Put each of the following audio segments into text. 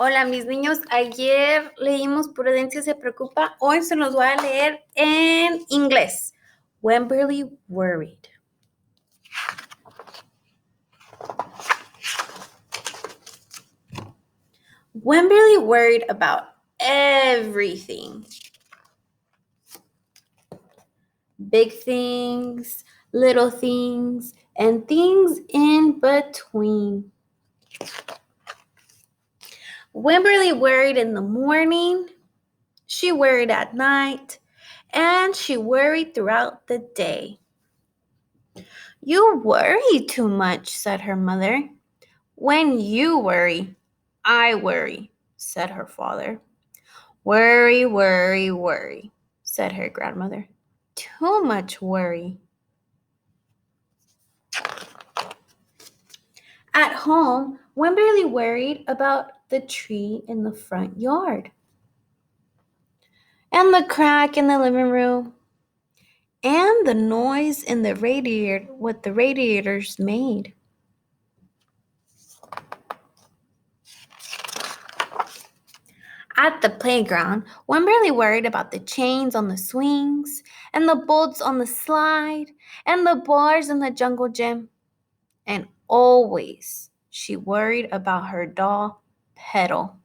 Hola, mis niños. Ayer leímos Prudencia se preocupa. Hoy se los voy a leer en inglés. Wemberly Worried. Wemberly worried about everything. Big things, little things, and things in between. Wemberly worried in the morning. She worried at night. And she worried throughout the day. You worry too much, said her mother. When you worry, I worry, said her father. Worry, worry, worry, said her grandmother. Too much worry. At home, Wemberly worried about the tree in the front yard, and the crack in the living room, and the noise in the radiator, what the radiators made. At the playground, Wemberly worried about the chains on the swings, and the bolts on the slide, and the bars in the jungle gym. And always she worried about her doll, Petal.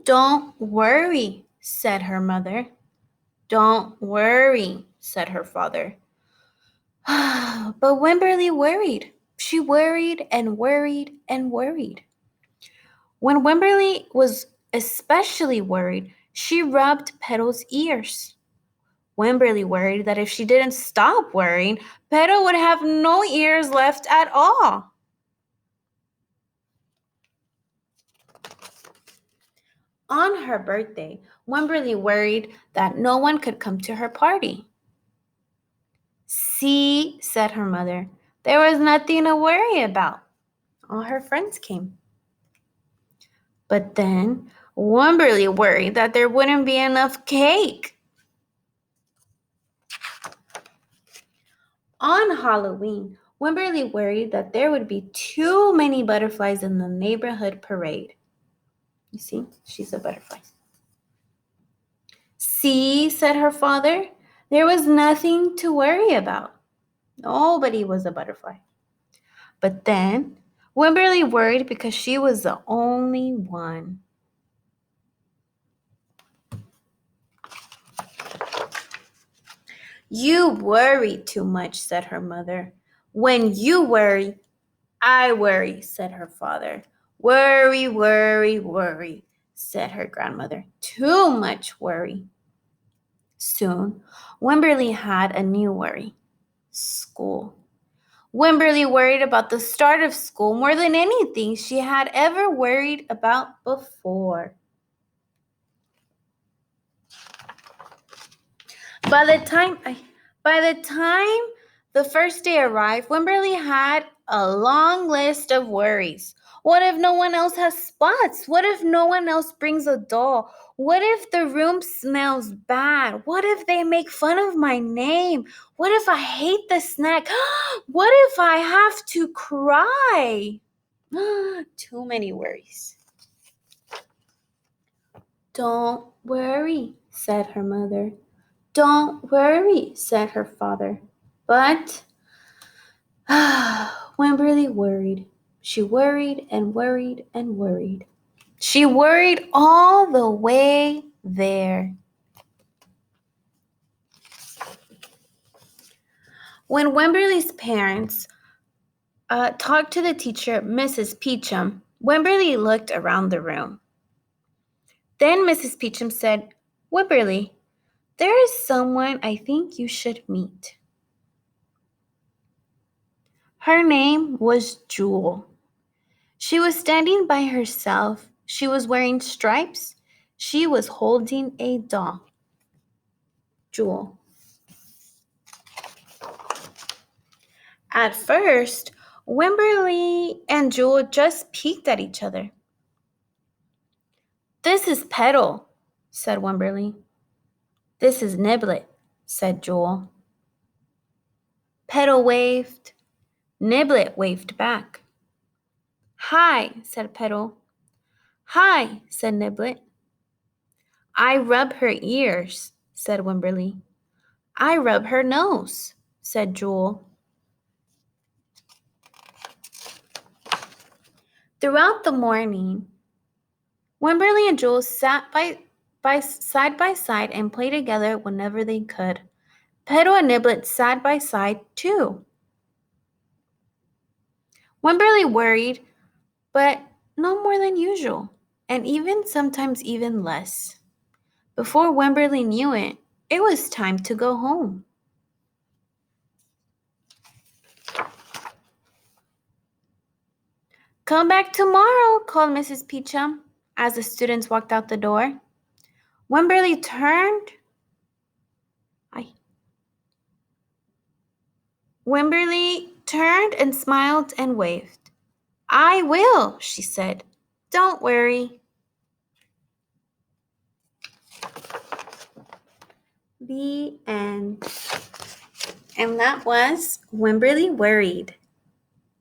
Don't worry, said her mother. Don't worry, said her father. But Wemberly worried. She worried and worried and worried. When Wemberly was especially worried, she rubbed Petal's ears. Wemberly worried that if she didn't stop worrying, Petal would have no ears left at all. On her birthday, Wemberly worried that no one could come to her party. See, said her mother, there was nothing to worry about. All her friends came. But then Wemberly worried that there wouldn't be enough cake. On Halloween, Wemberly worried that there would be too many butterflies in the neighborhood parade. You see, she's a butterfly. See, said her father, there was nothing to worry about. Nobody was a butterfly. But then Wemberly worried because she was the only one. You worry too much, said her mother. When you worry, I worry, said her father. Worry, worry, worry, said her grandmother. Too much worry. Soon, Wemberly had a new worry. School. Wemberly worried about the start of school more than anything she had ever worried about before. By the time the first day arrived, Wemberly had a long list of worries. What if no one else has spots? What if no one else brings a doll? What if the room smells bad? What if they make fun of my name? What if I hate the snack? What if I have to cry? Too many worries. Don't worry, said her mother. Don't worry, said her father. But Wemberly worried. She worried and worried and worried. She worried all the way there. When Wemberly's parents talked to the teacher, Mrs. Peachum, Wemberly looked around the room. Then Mrs. Peachum said, Wemberly, there is someone I think you should meet. Her name was Jewel. She was standing by herself. She was wearing stripes. She was holding a doll. Jewel. At first, Wemberly and Jewel just peeked at each other. This is Petal, said Wemberly. This is Niblet, said Jewel. Petal waved. Niblet waved back. Hi, said Petal. Hi, said Niblet. I rub her ears, said Wimberly. I rub her nose, said Jewel. Throughout the morning, Wimberly and Jewel sat side by side and played together whenever they could. Petal and Niblet side by side too. Wimberly worried, but no more than usual, and sometimes even less. Before Wimberly knew it, it was time to go home. Come back tomorrow, called Mrs. Peachum as the students walked out the door. Wimberly turned. Wimberly turned and smiled and waved. I will, she said. Don't worry. The end. And that was Wemberly Worried.